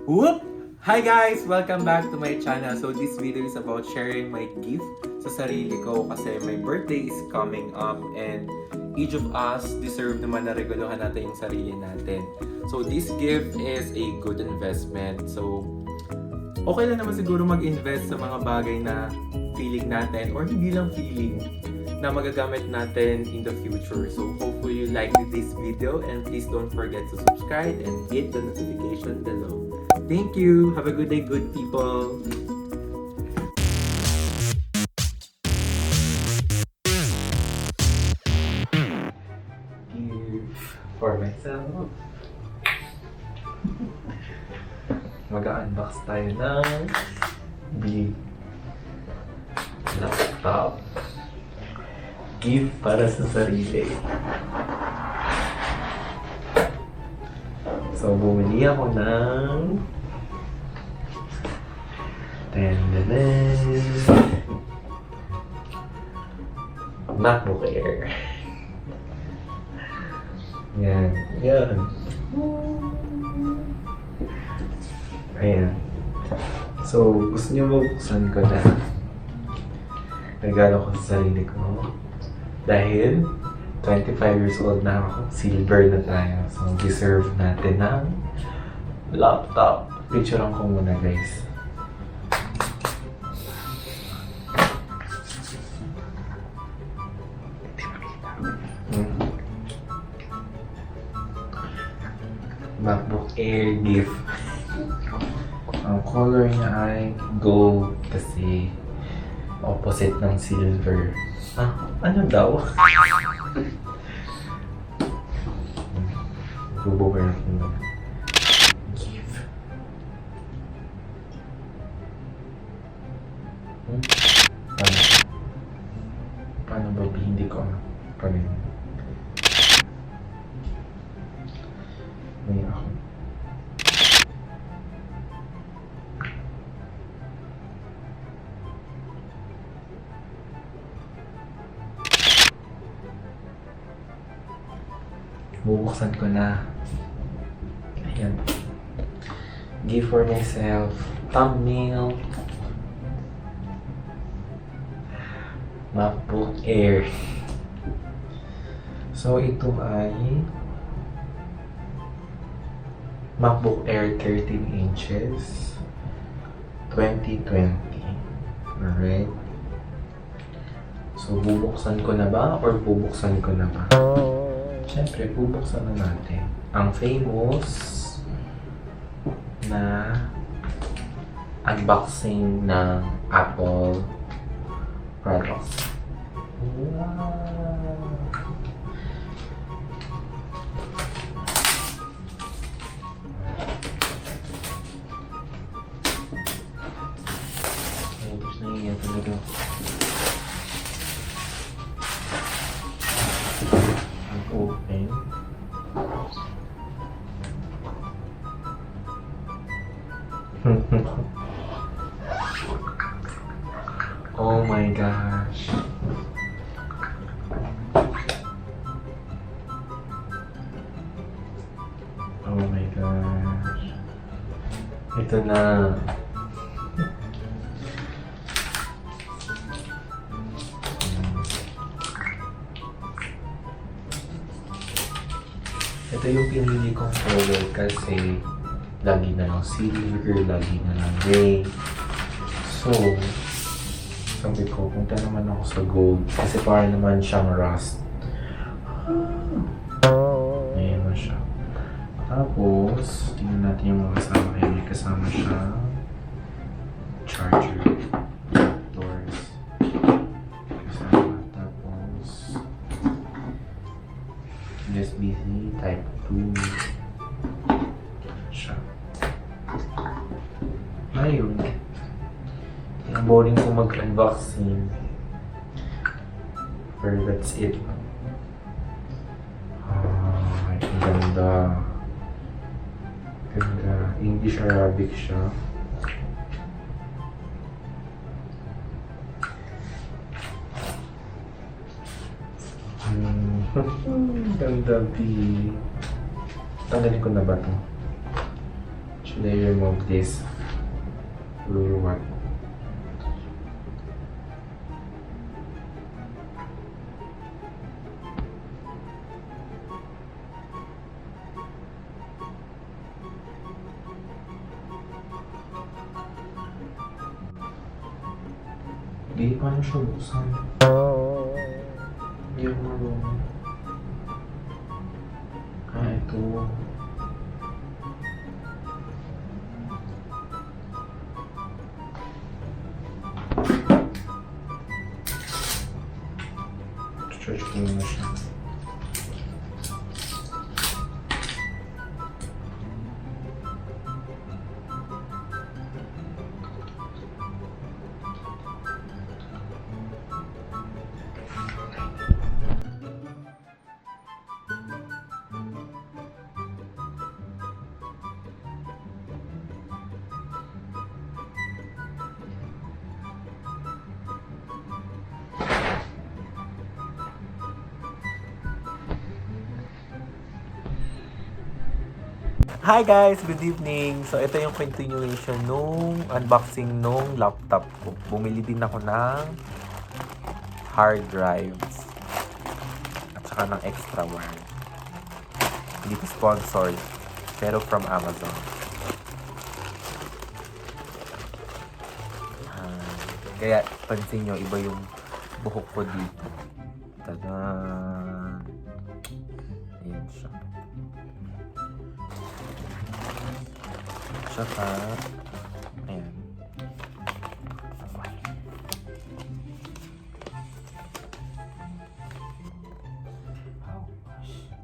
Whoop! Hi guys! Welcome back to my channel. So this video is about sharing my gift sa sarili ko kasi my birthday is coming up and each of us deserve naman na regalohan natin yung sarili natin. So this gift is a good investment. So okay lang naman siguro mag-invest sa mga bagay na feeling natin or hindi lang feeling na magagamit natin in the future. So hopefully you like this video and please don't forget to subscribe and hit the notification below. Thank you. Have a good day, good people. Gift for myself. Mag-unbox tayo ng big laptop. Gift para sa sarili. So, bumili ako ng MACBOOK Air. Yan. Yan. Ayan. So, gusto niyo buksan ko na regalo ko sa sarili ko. Dahil 25 years old na ako, silver na tayo. So, deserve natin ng laptop. Picturean ko muna, guys. MacBook Air gift. Ang color niya ay gold kasi opposite ng silver. Ano daw? Bubukan natin mo. Gift. Paano ba hindi ko panin? May ako. Bubuksan ko na. Ayan. Gift for myself. Thumbnail. MacBook Air. So, ito ay MacBook Air 13 inches 2020. Alright. So, bubuksan ko na ba? Or bubuksan ko na ba? Siyempre, bubuksan na natin ang famous na unboxing ng Apple products. Wow! Ayos na yan talaga. Open. Oh my gosh. Oh my gosh. Ito na. Ito yung pinili kong color kasi lagi na lang silver, lagi na lang gray. So, sabi ko, punta naman ako sa gold kasi para naman siyang rust. Ayan na siya. Tapos, tingnan natin yung mga kasama. Ayan, may kasama siya. Charger. Doors. Kasama. Tapos, USB-C Type 2. Siya. Ayun. Ang boring ko mag-unboxing. But that's it. Ay, ang ganda. Ganda. English Arabic siya. Ganda, B. Tanggalin ko na ba ito? Should I remove this or what? Hindi, paano siya buksan? Hindi ako marunong. Ito. Stretch ko muna siya. Hi guys! Good evening! So ito yung continuation nung unboxing nung laptop ko. Bumili din ako ng hard drives at saka ng extra wire. Hindi ko sponsored, pero from Amazon. Kaya pansin nyo, iba yung buhok ko dito. Tada! Ayan siya. Saka, ayan.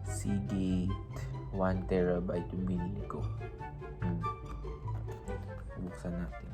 Seagate 1 terabyte yung binili ko. Buksan natin.